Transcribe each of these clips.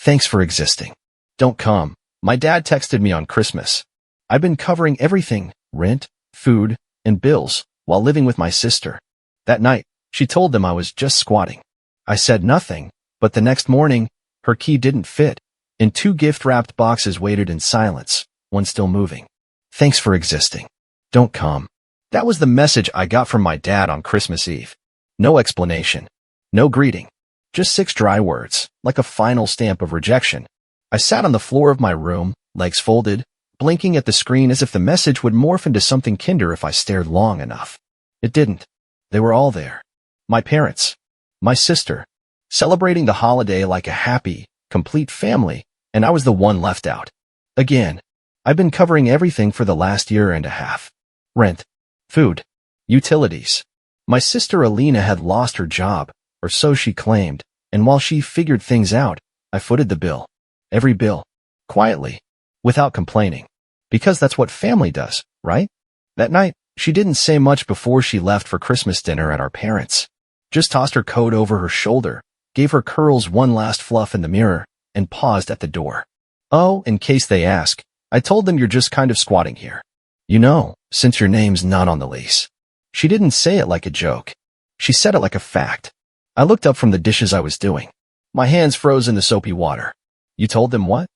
Thanks for existing. Don't come. My dad texted me on Christmas. I've been covering everything, rent, food, and bills, while living with my sister. That night, she told them I was just squatting. I said nothing, but the next morning, her key didn't fit, and 2 gift-wrapped boxes waited in silence, one still moving. Thanks for existing. Don't come. That was the message I got from my dad on Christmas Eve. No explanation. No greeting. Just 6 dry words, like a final stamp of rejection. I sat on the floor of my room, legs folded, blinking at the screen as if the message would morph into something kinder if I stared long enough. It didn't. They were all there. My parents. My sister. Celebrating the holiday like a happy, complete family, and I was the one left out. Again. I've been covering everything for the last year and a half. Rent. Food. Utilities. My sister Alina had lost her job, or so she claimed, and while she figured things out, I footed the bill. Every bill. Quietly. Without complaining. Because that's what family does, right? That night, she didn't say much before she left for Christmas dinner at our parents'. Just tossed her coat over her shoulder, gave her curls one last fluff in the mirror, and paused at the door. Oh, in case they ask, I told them you're just kind of squatting here. You know, since your name's not on the lease. She didn't say it like a joke. She said it like a fact. I looked up from the dishes I was doing. My hands froze in the soapy water. You told them what?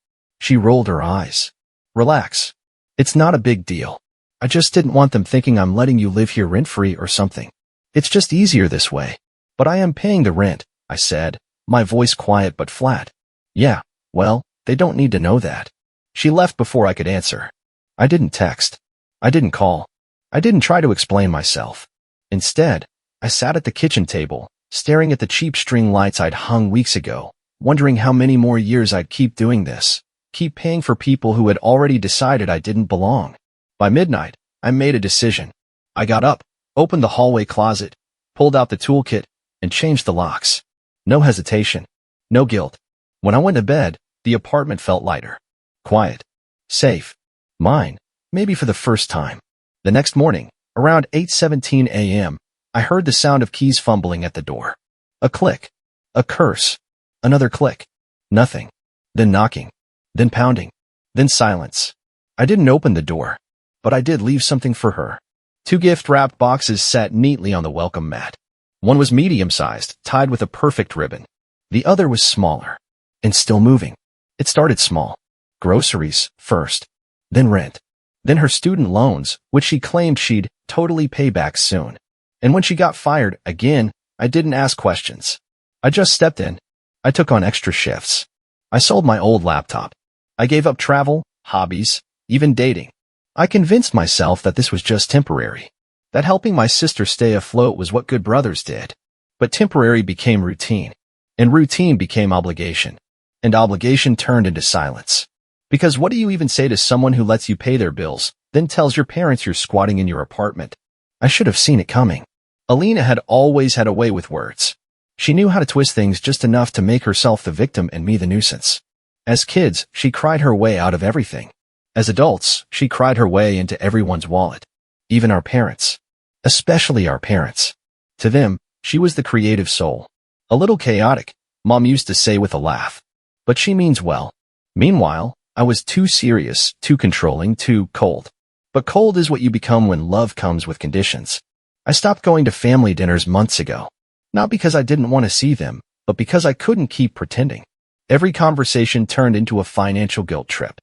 She rolled her eyes. Relax. It's not a big deal. I just didn't want them thinking I'm letting you live here rent-free or something. It's just easier this way. But I am paying the rent, I said, my voice quiet but flat. Yeah, well, they don't need to know that. She left before I could answer. I didn't text. I didn't call. I didn't try to explain myself. Instead, I sat at the kitchen table, staring at the cheap string lights I'd hung weeks ago, wondering how many more years I'd keep doing this, keep paying for people who had already decided I didn't belong. By midnight, I made a decision. I got up, opened the hallway closet, pulled out the toolkit, and changed the locks. No hesitation. No guilt. When I went to bed, the apartment felt lighter. Quiet. Safe. Mine. Maybe for the first time. The next morning, around 8:17 a.m., I heard the sound of keys fumbling at the door. A click. A curse. Another click. Nothing. Then knocking. Then pounding. Then silence. I didn't open the door, but I did leave something for her. 2 gift-wrapped boxes sat neatly on the welcome mat. One was medium-sized, tied with a perfect ribbon. The other was smaller. And still moving. It started small. Groceries, first. Then rent. Then her student loans, which she claimed she'd totally pay back soon. And when she got fired, again, I didn't ask questions. I just stepped in. I took on extra shifts. I sold my old laptop. I gave up travel, hobbies, even dating. I convinced myself that this was just temporary. That helping my sister stay afloat was what good brothers did. But temporary became routine. And routine became obligation. And obligation turned into silence. Because what do you even say to someone who lets you pay their bills, then tells your parents you're squatting in your apartment? I should have seen it coming. Alina had always had a way with words. She knew how to twist things just enough to make herself the victim and me the nuisance. As kids, she cried her way out of everything. As adults, she cried her way into everyone's wallet. Even our parents. Especially our parents. To them, she was the creative soul. A little chaotic, Mom used to say with a laugh. But she means well. Meanwhile, I was too serious, too controlling, too cold. But cold is what you become when love comes with conditions. I stopped going to family dinners months ago. Not because I didn't want to see them, but because I couldn't keep pretending. Every conversation turned into a financial guilt trip.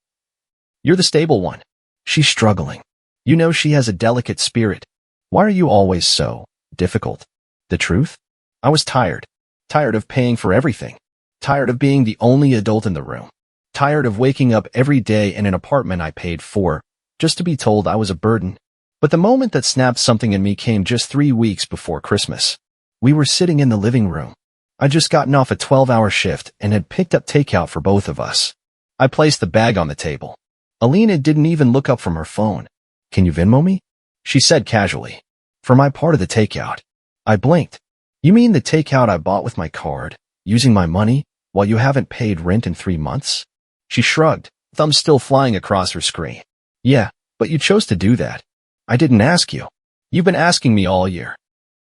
You're the stable one. She's struggling. You know she has a delicate spirit. Why are you always so difficult? The truth? I was tired. Tired of paying for everything. Tired of being the only adult in the room. Tired of waking up every day in an apartment I paid for, just to be told I was a burden. But the moment that snapped something in me came just 3 weeks before Christmas. We were sitting in the living room. I'd just gotten off a 12-hour shift and had picked up takeout for both of us. I placed the bag on the table. Alina didn't even look up from her phone. Can you Venmo me? She said casually. For my part of the takeout. I blinked. You mean the takeout I bought with my card, using my money, while you haven't paid rent in 3 months? She shrugged, thumbs still flying across her screen. Yeah, but you chose to do that. I didn't ask you. You've been asking me all year.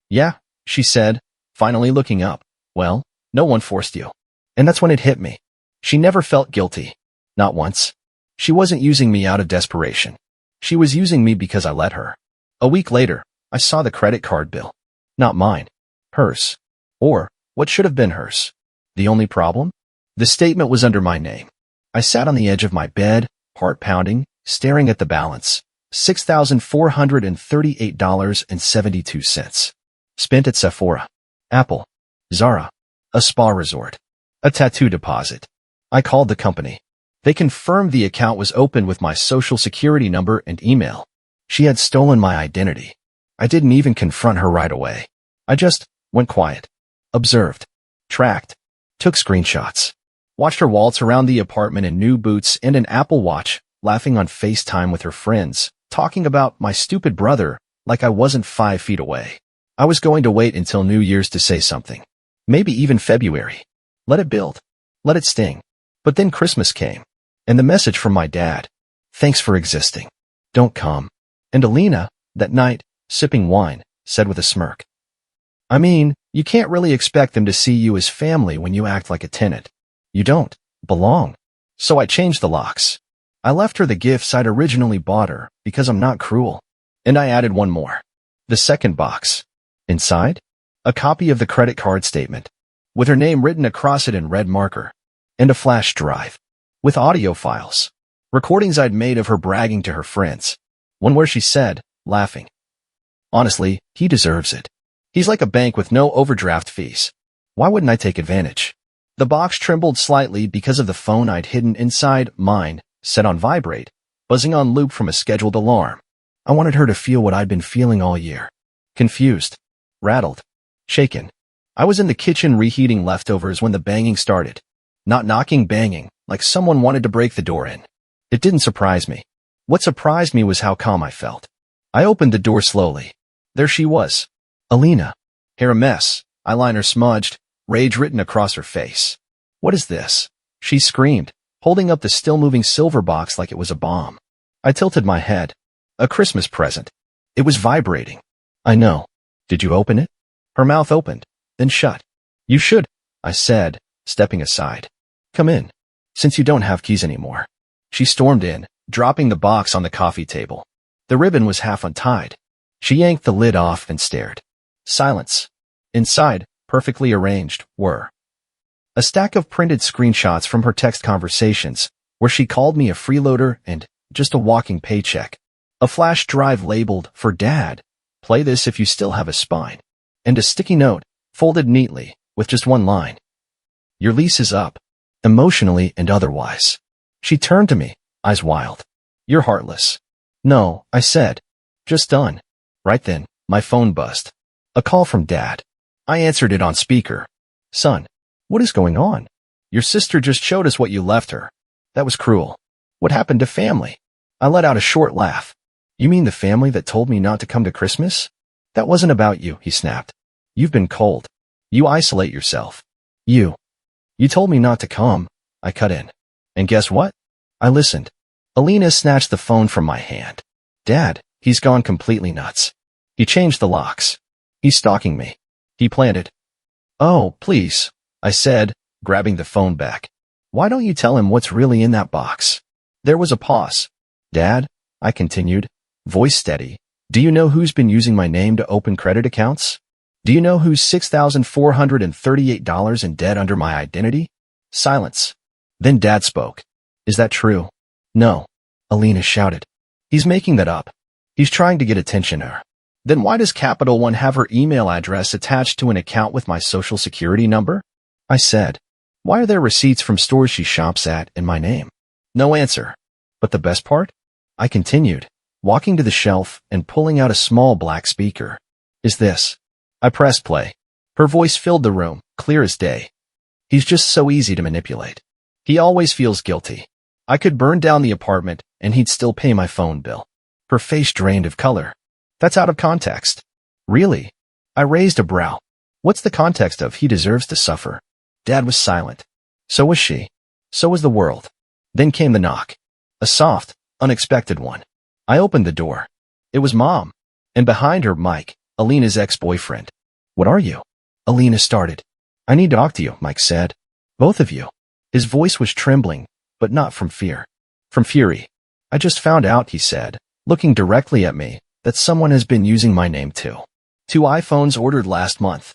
Yeah, she said, finally looking up. Well, no one forced you. And that's when it hit me. She never felt guilty. Not once. She wasn't using me out of desperation. She was using me because I let her. A week later, I saw the credit card bill. Not mine. Hers. Or, what should have been hers. The only problem? The statement was under my name. I sat on the edge of my bed, heart pounding, staring at the balance. $6,438.72. Spent at Sephora, Apple, Zara, a spa resort, a tattoo deposit. I called the company. They confirmed the account was open with my social security number and email. She had stolen my identity. I didn't even confront her right away. I just went quiet, observed, tracked, took screenshots, watched her waltz around the apartment in new boots and an Apple Watch, laughing on FaceTime with her friends, talking about my stupid brother like I wasn't 5 feet away. I was going to wait until New Year's to say something. Maybe even February. Let it build. Let it sting. But then Christmas came. And the message from my dad. Thanks for existing. Don't come. And Alina, that night, sipping wine, said with a smirk. I mean, you can't really expect them to see you as family when you act like a tenant. You don't belong. So I changed the locks. I left her the gifts I'd originally bought her because I'm not cruel. And I added one more. The second box. Inside? A copy of the credit card statement, with her name written across it in red marker, and a flash drive, with audio files, recordings I'd made of her bragging to her friends. One where she said, laughing, honestly, he deserves it. He's like a bank with no overdraft fees. Why wouldn't I take advantage? The box trembled slightly because of the phone I'd hidden inside mine, set on vibrate, buzzing on loop from a scheduled alarm. I wanted her to feel what I'd been feeling all year. Confused, rattled, shaken. I was in the kitchen reheating leftovers when the banging started. Not knocking, banging, like someone wanted to break the door in. It didn't surprise me. What surprised me was how calm I felt. I opened the door slowly. There she was. Alina. Hair a mess, eyeliner smudged, rage written across her face. What is this? She screamed, holding up the still-moving silver box like it was a bomb. I tilted my head. A Christmas present. It was vibrating. I know. Did you open it? Her mouth opened, then shut. You should, I said, stepping aside. Come in, since you don't have keys anymore. She stormed in, dropping the box on the coffee table. The ribbon was half untied. She yanked the lid off and stared. Silence. Inside, perfectly arranged, were a stack of printed screenshots from her text conversations, where she called me a freeloader and just a walking paycheck. A flash drive labeled, for Dad, play this if you still have a spine. And a sticky note, folded neatly, with just one line. Your lease is up, emotionally and otherwise. She turned to me, eyes wild. You're heartless. No, I said. Just done. Right then, my phone buzzed. A call from Dad. I answered it on speaker. Son, what is going on? Your sister just showed us what you left her. That was cruel. What happened to family? I let out a short laugh. You mean the family that told me not to come to Christmas? That wasn't about you, he snapped. You've been cold. You isolate yourself. You told me not to come, I cut in. And guess what? I listened. Alina snatched the phone from my hand. Dad, he's gone completely nuts. He changed the locks. He's stalking me. He planted. Oh, please, I said, grabbing the phone back. Why don't you tell him what's really in that box? There was a pause. Dad, I continued, voice steady, do you know who's been using my name to open credit accounts? Do you know who's $6,438 in debt under my identity? Silence. Then Dad spoke. Is that true? No. Alina shouted. He's making that up. He's trying to get attention her. Then why does Capital One have her email address attached to an account with my social security number? I said. Why are there receipts from stores she shops at in my name? No answer. But the best part? I continued, walking to the shelf and pulling out a small black speaker. Is this? I pressed play. Her voice filled the room, clear as day. He's just so easy to manipulate. He always feels guilty. I could burn down the apartment and he'd still pay my phone bill. Her face drained of color. That's out of context. Really? I raised a brow. What's the context of he deserves to suffer? Dad was silent. So was she. So was the world. Then came the knock. A soft, unexpected one. I opened the door. It was Mom. And behind her, Mike, Alina's ex-boyfriend. What are you? Alina started. I need to talk to you, Mike said. Both of you. His voice was trembling, but not from fear. From fury. I just found out, he said, looking directly at me, that someone has been using my name too. 2 iPhones ordered last month.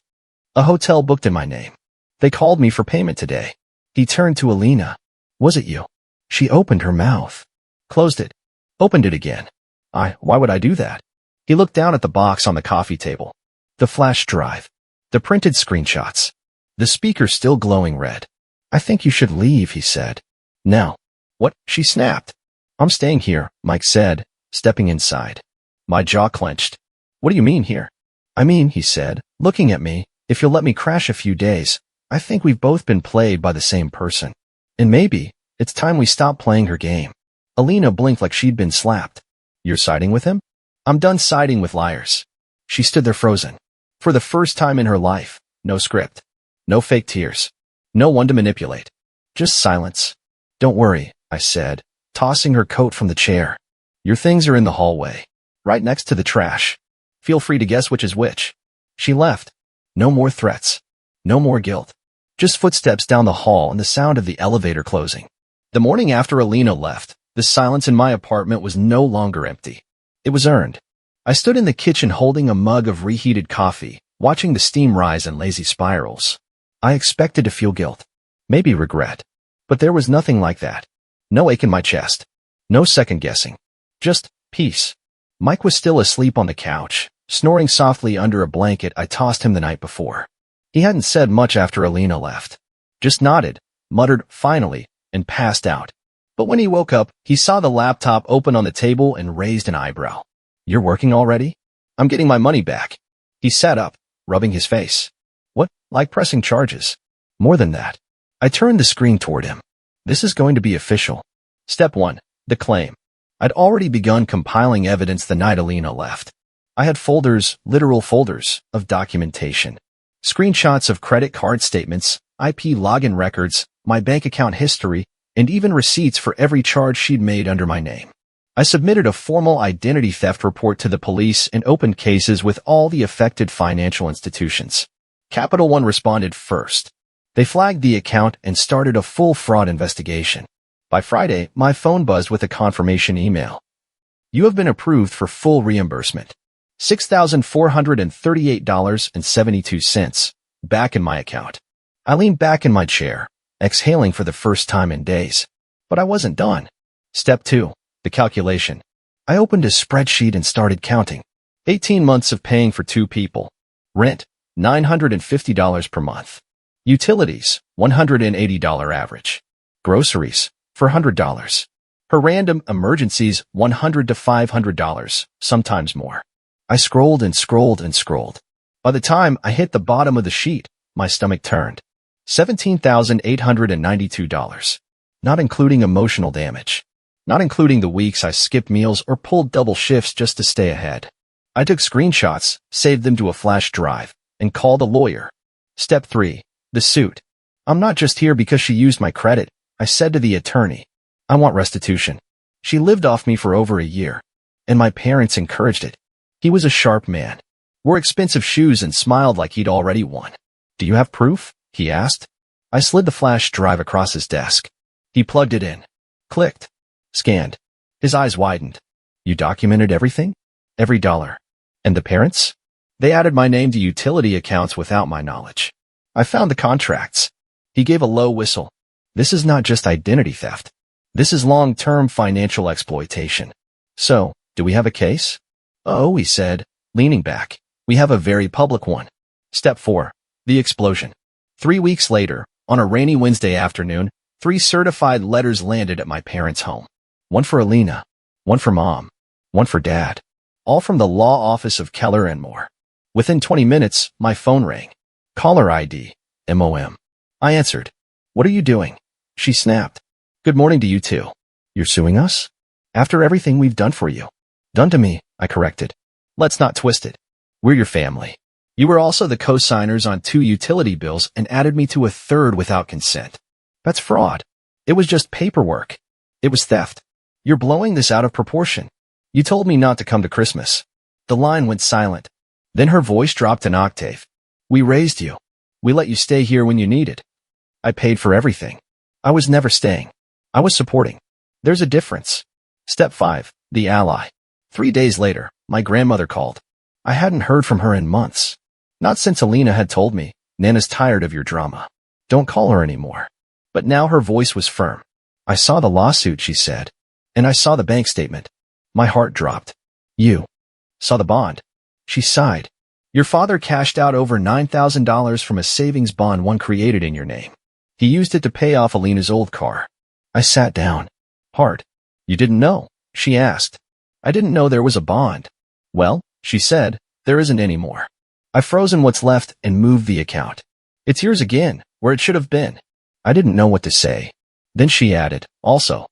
A hotel booked in my name. They called me for payment today. He turned to Alina. Was it you? She opened her mouth. Closed it. Opened it again. Why would I do that? He looked down at the box on the coffee table. The flash drive. The printed screenshots. The speaker still glowing red. I think you should leave, he said. Now. What? She snapped. I'm staying here, Mike said, stepping inside. My jaw clenched. What do you mean here? I mean, he said, looking at me, if you'll let me crash a few days, I think we've both been played by the same person. And maybe, it's time we stop playing her game. Alina blinked like she'd been slapped. You're siding with him? I'm done siding with liars. She stood there frozen. For the first time in her life, no script. No fake tears. No one to manipulate. Just silence. Don't worry, I said, tossing her coat from the chair. Your things are in the hallway. Right next to the trash. Feel free to guess which is which. She left. No more threats. No more guilt. Just footsteps down the hall and the sound of the elevator closing. The morning after Alina left, the silence in my apartment was no longer empty. It was earned. I stood in the kitchen holding a mug of reheated coffee, watching the steam rise in lazy spirals. I expected to feel guilt. Maybe regret. But there was nothing like that. No ache in my chest. No second guessing. Just peace. Mike was still asleep on the couch, snoring softly under a blanket I tossed him the night before. He hadn't said much after Alina left. Just nodded, muttered finally, and passed out. But when he woke up, he saw the laptop open on the table and raised an eyebrow. You're working already? I'm getting my money back. He sat up, rubbing his face. What? Like pressing charges? More than that. I turned the screen toward him. This is going to be official. Step 1. The claim. I'd already begun compiling evidence the night Alina left. I had folders, literal folders, of documentation. Screenshots of credit card statements, IP login records, my bank account history, and even receipts for every charge she'd made under my name. I submitted a formal identity theft report to the police and opened cases with all the affected financial institutions. Capital One responded first. They flagged the account and started a full fraud investigation. By Friday, my phone buzzed with a confirmation email. You have been approved for full reimbursement. $6,438.72 back in my account. I leaned back in my chair, exhaling for the first time in days. But I wasn't done. Step 2. The calculation. I opened a spreadsheet and started counting. 18 months of paying for 2 people. Rent, $950 per month. Utilities, $180 average. Groceries, $400. Her random emergencies, $100 to $500, sometimes more. I scrolled and scrolled and scrolled. By the time I hit the bottom of the sheet, my stomach turned. $17,892. Not including emotional damage. Not including the weeks I skipped meals or pulled double shifts just to stay ahead. I took screenshots, saved them to a flash drive, and called a lawyer. Step 3. The suit. I'm not just here because she used my credit, I said to the attorney. I want restitution. She lived off me for over a year, and my parents encouraged it. He was a sharp man, wore expensive shoes and smiled like he'd already won. Do you have proof? He asked. I slid the flash drive across his desk. He plugged it in. Clicked. Scanned. His eyes widened. You documented everything? Every dollar. And the parents? They added my name to utility accounts without my knowledge. I found the contracts. He gave a low whistle. This is not just identity theft. This is long-term financial exploitation. So, do we have a case? Oh, he said, leaning back. We have a very public one. Step 4. The explosion. 3 weeks later, on a rainy Wednesday afternoon, 3 certified letters landed at my parents' home. One for Alina, one for Mom, one for Dad. All from the law office of Keller and Moore. Within 20 minutes, my phone rang. Caller ID, MOM. I answered. What are you doing? She snapped. Good morning to you too. You're suing us? After everything we've done for you. Done to me, I corrected. Let's not twist it. We're your family. You were also the co-signers on 2 utility bills and added me to a 3rd without consent. That's fraud. It was just paperwork. It was theft. You're blowing this out of proportion. You told me not to come to Christmas. The line went silent. Then her voice dropped an octave. We raised you. We let you stay here when you needed. I paid for everything. I was never staying. I was supporting. There's a difference. Step 5. The ally. 3 days later, my grandmother called. I hadn't heard from her in months. Not since Alina had told me, Nana's tired of your drama. Don't call her anymore. But now her voice was firm. I saw the lawsuit, she said. And I saw the bank statement. My heart dropped. You saw the bond. She sighed. Your father cashed out over $9,000 from a savings bond one created in your name. He used it to pay off Alina's old car. I sat down. Hard. You didn't know? She asked. I didn't know there was a bond. Well, she said, there isn't anymore. I've frozen what's left and moved the account. It's yours again, where it should have been. I didn't know what to say. Then she added, also,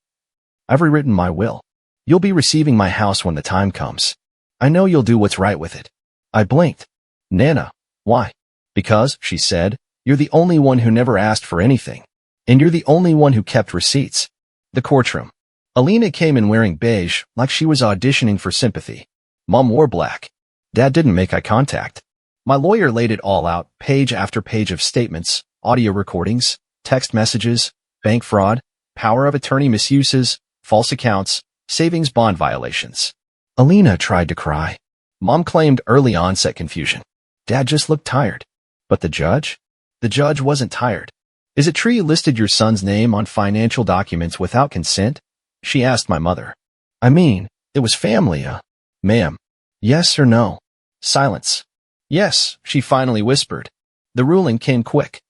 I've rewritten my will. You'll be receiving my house when the time comes. I know you'll do what's right with it. I blinked. Nana, why? Because, she said, you're the only one who never asked for anything. And you're the only one who kept receipts. The courtroom. Alina came in wearing beige, like she was auditioning for sympathy. Mom wore black. Dad didn't make eye contact. My lawyer laid it all out, page after page of statements, audio recordings, text messages, bank fraud, power of attorney misuses, false accounts, savings bond violations. Alina tried to cry. Mom claimed early onset confusion. Dad just looked tired. But the judge? The judge wasn't tired. Is it true you listed your son's name on financial documents without consent? She asked my mother. I mean, it was family, Ma'am. Yes or no? Silence. Yes, she finally whispered. The ruling came quick.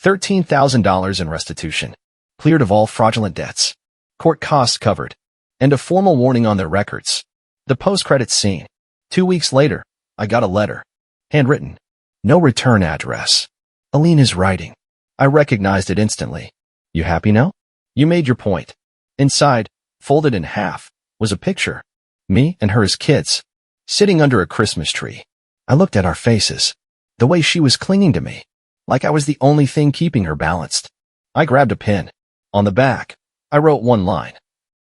$13,000 in restitution. Cleared of all fraudulent debts. Court costs covered. And a formal warning on their records. The post-credits scene. 2 weeks later, I got a letter. Handwritten. No return address. Alina's writing. I recognized it instantly. You happy now? You made your point. Inside, folded in half, was a picture. Me and her as kids. Sitting under a Christmas tree. I looked at our faces. The way she was clinging to me. Like I was the only thing keeping her balanced. I grabbed a pen. On the back, I wrote one line.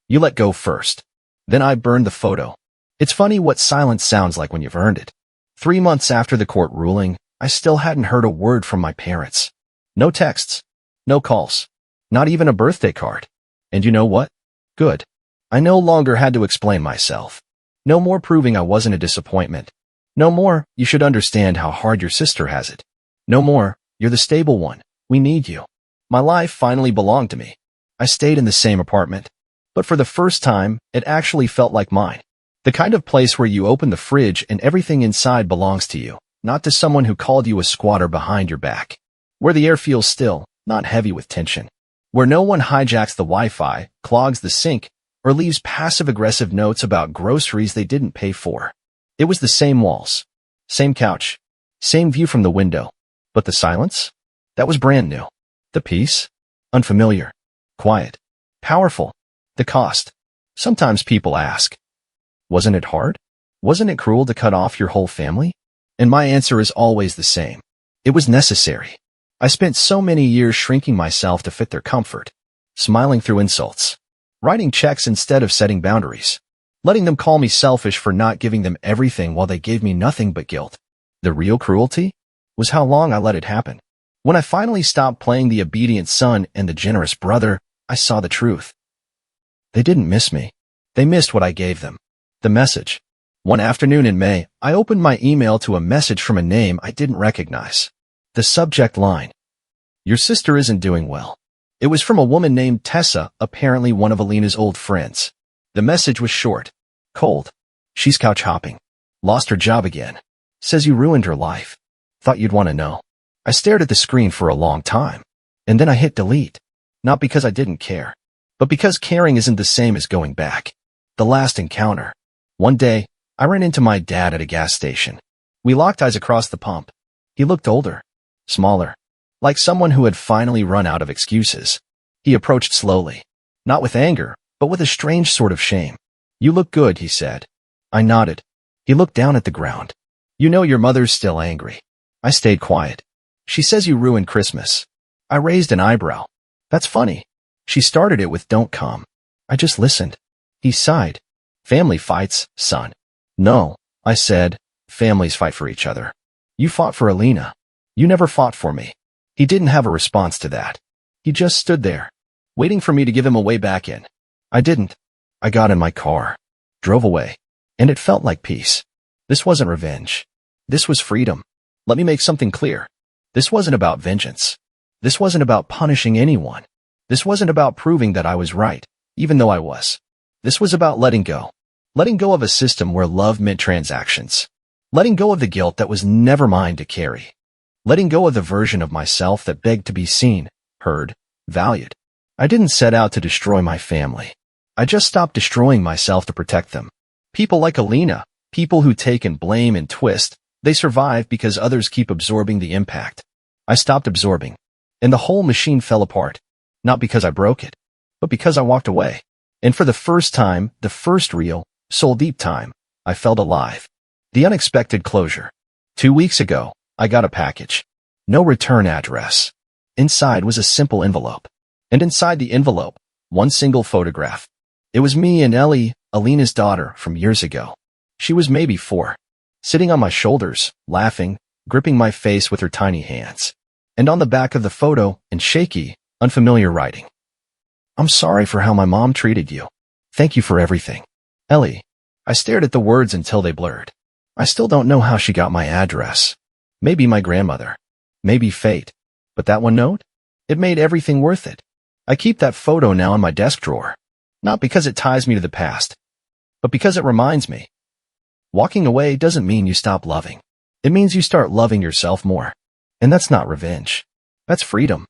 You let go first. Then I burned the photo. It's funny what silence sounds like when you've earned it. 3 months after the court ruling, I still hadn't heard a word from my parents. No texts. No calls. Not even a birthday card. And you know what? Good. I no longer had to explain myself. No more proving I wasn't a disappointment. No more, you should understand how hard your sister has it. No more, you're the stable one. We need you. My life finally belonged to me. I stayed in the same apartment. But for the first time, it actually felt like mine. The kind of place where you open the fridge and everything inside belongs to you, not to someone who called you a squatter behind your back. Where the air feels still, not heavy with tension. Where no one hijacks the Wi-Fi, clogs the sink, or leaves passive-aggressive notes about groceries they didn't pay for. It was the same walls, same couch, same view from the window. But the silence? That was brand new. The peace? Unfamiliar. Quiet. Powerful. The cost. Sometimes people ask, wasn't it hard? Wasn't it cruel to cut off your whole family? And my answer is always the same. It was necessary. I spent so many years shrinking myself to fit their comfort, smiling through insults, writing checks instead of setting boundaries, letting them call me selfish for not giving them everything while they gave me nothing but guilt. The real cruelty was how long I let it happen. When I finally stopped playing the obedient son and the generous brother, I saw the truth. They didn't miss me. They missed what I gave them. The message. One afternoon in May, I opened my email to a message from a name I didn't recognize. The subject line. Your sister isn't doing well. It was from a woman named Tessa, apparently one of Alina's old friends. The message was short. Cold. She's couch hopping. Lost her job again. Says you ruined her life. Thought you'd want to know. I stared at the screen for a long time. And then I hit delete. Not because I didn't care. But because caring isn't the same as going back. The last encounter. One day, I ran into my dad at a gas station. We locked eyes across the pump. He looked older. Smaller. Like someone who had finally run out of excuses. He approached slowly. Not with anger, but with a strange sort of shame. You look good, he said. I nodded. He looked down at the ground. You know your mother's still angry. I stayed quiet. She says you ruined Christmas. I raised an eyebrow. That's funny. She started it with don't come. I just listened. He sighed. Family fights, son. No, I said. Families fight for each other. You fought for Alina. You never fought for me. He didn't have a response to that. He just stood there. waiting for me to give him a way back in. I didn't. I got in my car, drove away, and it felt like peace. This wasn't revenge. This was freedom. Let me make something clear. This wasn't about vengeance. This wasn't about punishing anyone. This wasn't about proving that I was right, even though I was. This was about letting go. Letting go of a system where love meant transactions. Letting go of the guilt that was never mine to carry. Letting go of the version of myself that begged to be seen, heard, valued. I didn't set out to destroy my family. I just stopped destroying myself to protect them. People like Alina, people who take and blame and twist, they survive because others keep absorbing the impact. I stopped absorbing, and the whole machine fell apart. Not because I broke it, but because I walked away. And for the first time, the first real, soul-deep time, I felt alive. The unexpected closure. 2 weeks ago, I got a package. No return address. Inside was a simple envelope. And inside the envelope, one single photograph. It was me and Ellie, Alina's daughter, from years ago. She was maybe 4. Sitting on my shoulders, laughing, gripping my face with her tiny hands. And on the back of the photo, in shaky, unfamiliar writing. I'm sorry for how my mom treated you. Thank you for everything. Ellie. I stared at the words until they blurred. I still don't know how she got my address. Maybe my grandmother. Maybe fate. But that one note? It made everything worth it. I keep that photo now in my desk drawer. Not because it ties me to the past, but because it reminds me. Walking away doesn't mean you stop loving. It means you start loving yourself more. And that's not revenge. That's freedom.